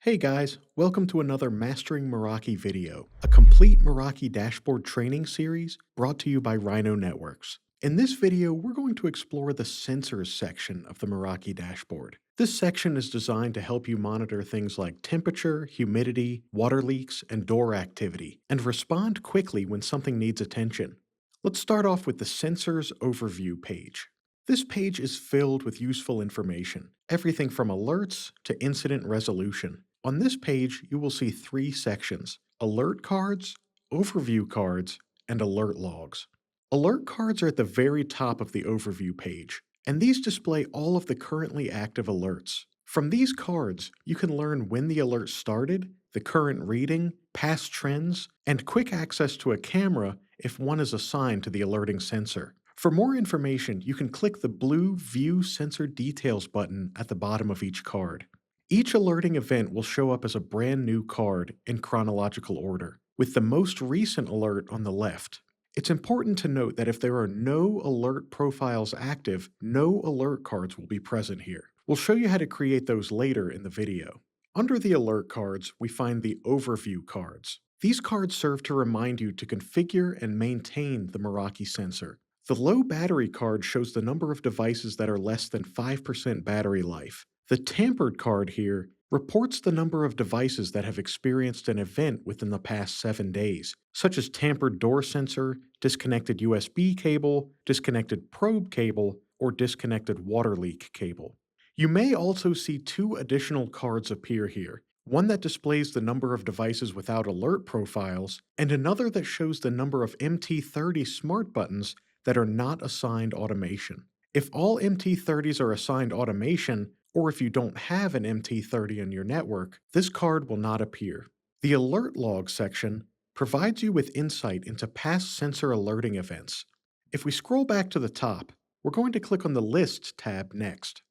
Hey guys, welcome to another Mastering Meraki video, a complete Meraki Dashboard training series brought to you by Rhino Networks. In this video, we're going to explore the Sensors section of the Meraki Dashboard. This section is designed to help you monitor things like temperature, humidity, water leaks, and door activity, and respond quickly when something needs attention. Let's start off with the Sensors Overview page. This page is filled with useful information, everything from alerts to incident resolution. On this page, you will see three sections: alert cards, overview cards, and alert logs. Alert cards are at the very top of the overview page, and these display all of the currently active alerts. From these cards, you can learn when the alert started, the current reading, past trends, and quick access to a camera if one is assigned to the alerting sensor. For more information, you can click the blue View Sensor Details button at the bottom of each card. Each alerting event will show up as a brand new card in chronological order, with the most recent alert on the left. It's important to note that if there are no alert profiles active, no alert cards will be present here. We'll show you how to create those later in the video. Under the alert cards, we find the overview cards. These cards serve to remind you to configure and maintain the Meraki sensor. The low battery card shows the number of devices that are less than 5% battery life. The tampered card here reports the number of devices that have experienced an event within the past 7 days, such as tampered door sensor, disconnected USB cable, disconnected probe cable, or disconnected water leak cable. You may also see two additional cards appear here, one that displays the number of devices without alert profiles, and another that shows the number of MT30 smart buttons that are not assigned automation. If all MT30s are assigned automation, or if you don't have an MT30 in your network, this card will not appear. The Alert Log section provides you with insight into past sensor alerting events. If we scroll back to the top, we're going to click on the List tab next.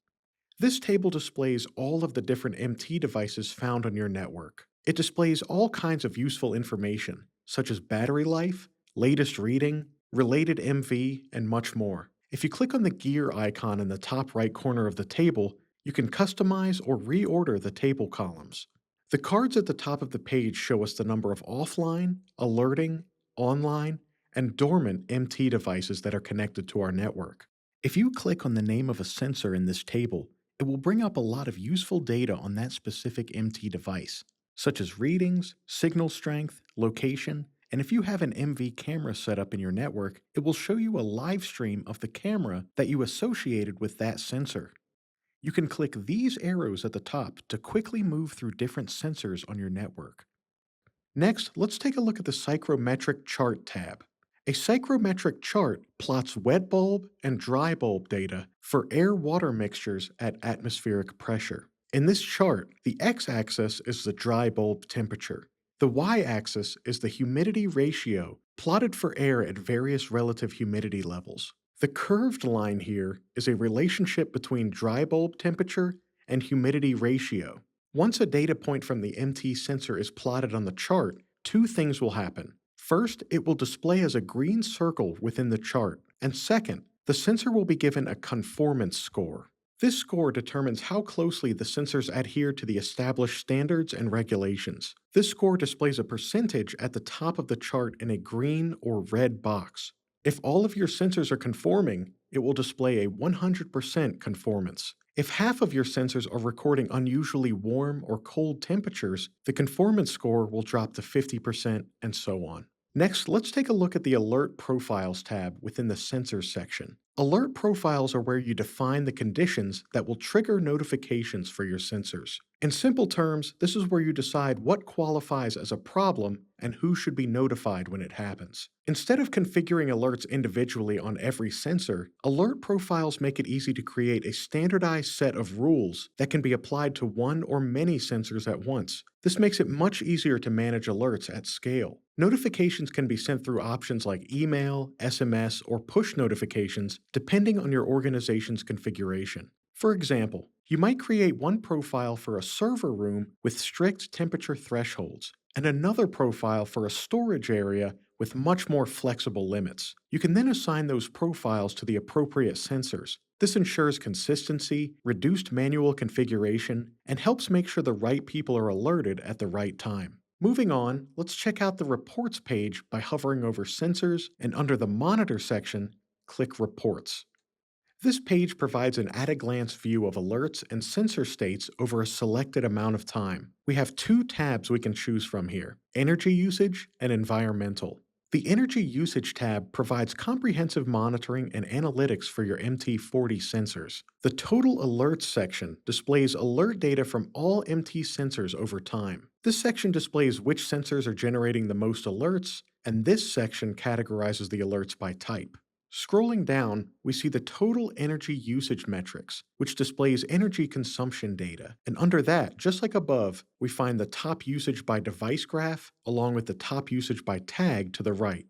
This table displays all of the different MT devices found on your network. It displays all kinds of useful information, such as battery life, latest reading, related MV, and much more. If you click on the gear icon in the top right corner of the table, you can customize or reorder the table columns. The cards at the top of the page show us the number of offline, alerting, online, and dormant MT devices that are connected to our network. If you click on the name of a sensor in this table, it will bring up a lot of useful data on that specific MT device, such as readings, signal strength, location, and if you have an MV camera set up in your network, it will show you a live stream of the camera that you associated with that sensor. You can click these arrows at the top to quickly move through different sensors on your network. Next, let's take a look at the Psychrometric Chart tab. A psychrometric chart plots wet bulb and dry bulb data for air-water mixtures at atmospheric pressure. In this chart, the x-axis is the dry bulb temperature. The y-axis is the humidity ratio plotted for air at various relative humidity levels. The curved line here is a relationship between dry bulb temperature and humidity ratio. Once a data point from the MT sensor is plotted on the chart, two things will happen. First, it will display as a green circle within the chart, and second, the sensor will be given a conformance score. This score determines how closely the sensors adhere to the established standards and regulations. This score displays a percentage at the top of the chart in a green or red box. If all of your sensors are conforming, it will display a 100% conformance. If half of your sensors are recording unusually warm or cold temperatures, the conformance score will drop to 50% and so on. Next, let's take a look at the Alert Profiles tab within the Sensors section. Alert profiles are where you define the conditions that will trigger notifications for your sensors. In simple terms, this is where you decide what qualifies as a problem and who should be notified when it happens. Instead of configuring alerts individually on every sensor, alert profiles make it easy to create a standardized set of rules that can be applied to one or many sensors at once. This makes it much easier to manage alerts at scale. Notifications can be sent through options like email, SMS, or push notifications, depending on your organization's configuration. For example, you might create one profile for a server room with strict temperature thresholds, and another profile for a storage area with much more flexible limits. You can then assign those profiles to the appropriate sensors. This ensures consistency, reduced manual configuration, and helps make sure the right people are alerted at the right time. Moving on, let's check out the Reports page by hovering over Sensors, and under the Monitor section, click Reports. This page provides an at-a-glance view of alerts and sensor states over a selected amount of time. We have two tabs we can choose from here: Energy Usage and Environmental. The Energy Usage tab provides comprehensive monitoring and analytics for your MT40 sensors. The Total Alerts section displays alert data from all MT sensors over time. This section displays which sensors are generating the most alerts, and this section categorizes the alerts by type. Scrolling down, we see the total energy usage metrics, which displays energy consumption data. And under that, just like above, we find the top usage by device graph, along with the top usage by tag to the right.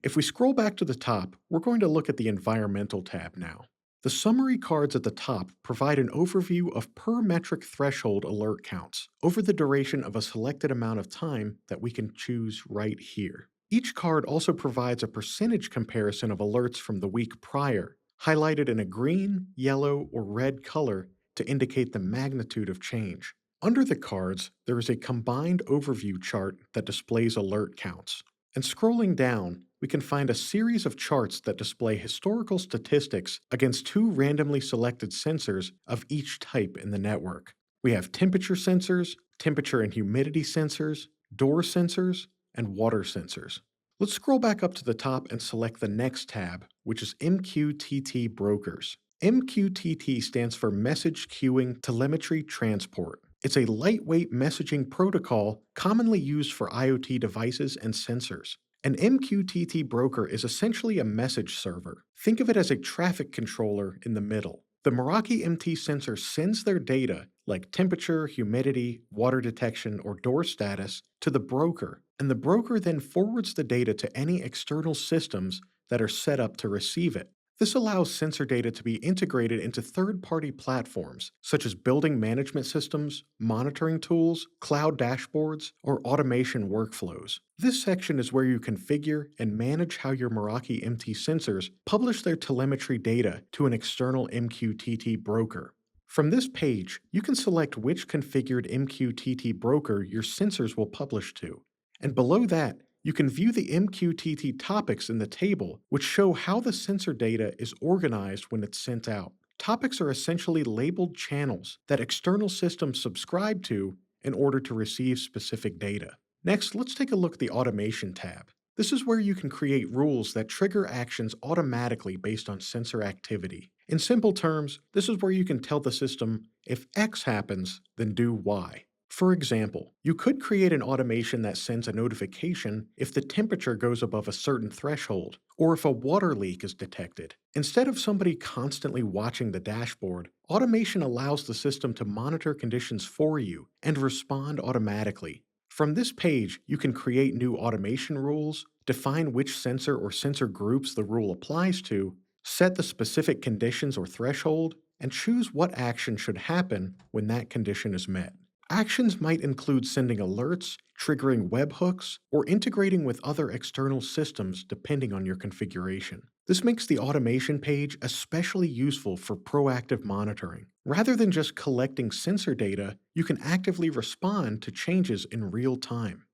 If we scroll back to the top, we're going to look at the Environmental tab now. The summary cards at the top provide an overview of per metric threshold alert counts over the duration of a selected amount of time that we can choose right here. Each card also provides a percentage comparison of alerts from the week prior, highlighted in a green, yellow, or red color to indicate the magnitude of change. Under the cards, there is a combined overview chart that displays alert counts. And scrolling down, we can find a series of charts that display historical statistics against two randomly selected sensors of each type in the network. We have temperature sensors, temperature and humidity sensors, door sensors, and water sensors. Let's scroll back up to the top and select the next tab, which is MQTT Brokers. MQTT stands for Message Queuing Telemetry Transport. It's a lightweight messaging protocol commonly used for IoT devices and sensors. An MQTT broker is essentially a message server. Think of it as a traffic controller in the middle. The Meraki MT sensor sends their data, like temperature, humidity, water detection, or door status, to the broker, and the broker then forwards the data to any external systems that are set up to receive it. This allows sensor data to be integrated into third-party platforms, such as building management systems, monitoring tools, cloud dashboards, or automation workflows. This section is where you configure and manage how your Meraki MT sensors publish their telemetry data to an external MQTT broker. From this page, you can select which configured MQTT broker your sensors will publish to. And below that, you can view the MQTT topics in the table, which show how the sensor data is organized when it's sent out. Topics are essentially labeled channels that external systems subscribe to in order to receive specific data. Next, let's take a look at the Automation tab. This is where you can create rules that trigger actions automatically based on sensor activity. In simple terms, this is where you can tell the system, if X happens, then do Y. For example, you could create an automation that sends a notification if the temperature goes above a certain threshold, or if a water leak is detected. Instead of somebody constantly watching the dashboard, automation allows the system to monitor conditions for you and respond automatically. From this page, you can create new automation rules, define which sensor or sensor groups the rule applies to, set the specific conditions or threshold, and choose what action should happen when that condition is met. Actions might include sending alerts, triggering webhooks, or integrating with other external systems depending on your configuration. This makes the automation page especially useful for proactive monitoring. Rather than just collecting sensor data, you can actively respond to changes in real time.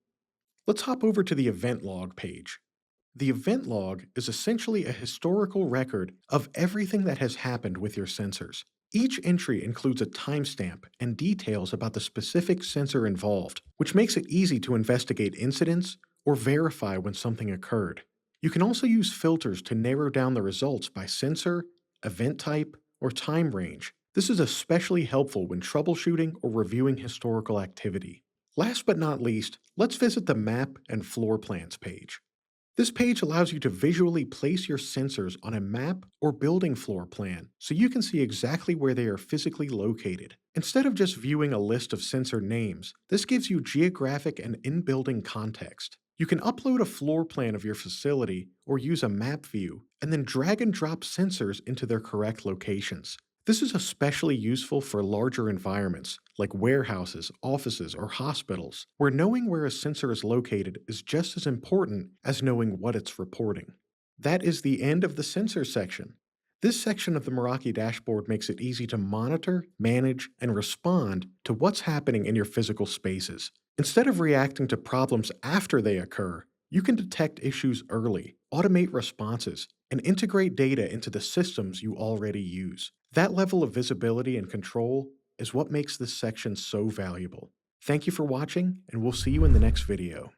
Let's hop over to the event log page. The event log is essentially a historical record of everything that has happened with your sensors. Each entry includes a timestamp and details about the specific sensor involved, which makes it easy to investigate incidents or verify when something occurred. You can also use filters to narrow down the results by sensor, event type, or time range. This is especially helpful when troubleshooting or reviewing historical activity. Last but not least, let's visit the Map and Floor Plans page. This page allows you to visually place your sensors on a map or building floor plan so you can see exactly where they are physically located. Instead of just viewing a list of sensor names, this gives you geographic and in-building context. You can upload a floor plan of your facility or use a map view, and then drag and drop sensors into their correct locations. This is especially useful for larger environments, like warehouses, offices, or hospitals, where knowing where a sensor is located is just as important as knowing what it's reporting. That is the end of the sensor section. This section of the Meraki dashboard makes it easy to monitor, manage, and respond to what's happening in your physical spaces. Instead of reacting to problems after they occur, you can detect issues early, automate responses, and integrate data into the systems you already use. That level of visibility and control is what makes this section so valuable. Thank you for watching, and we'll see you in the next video.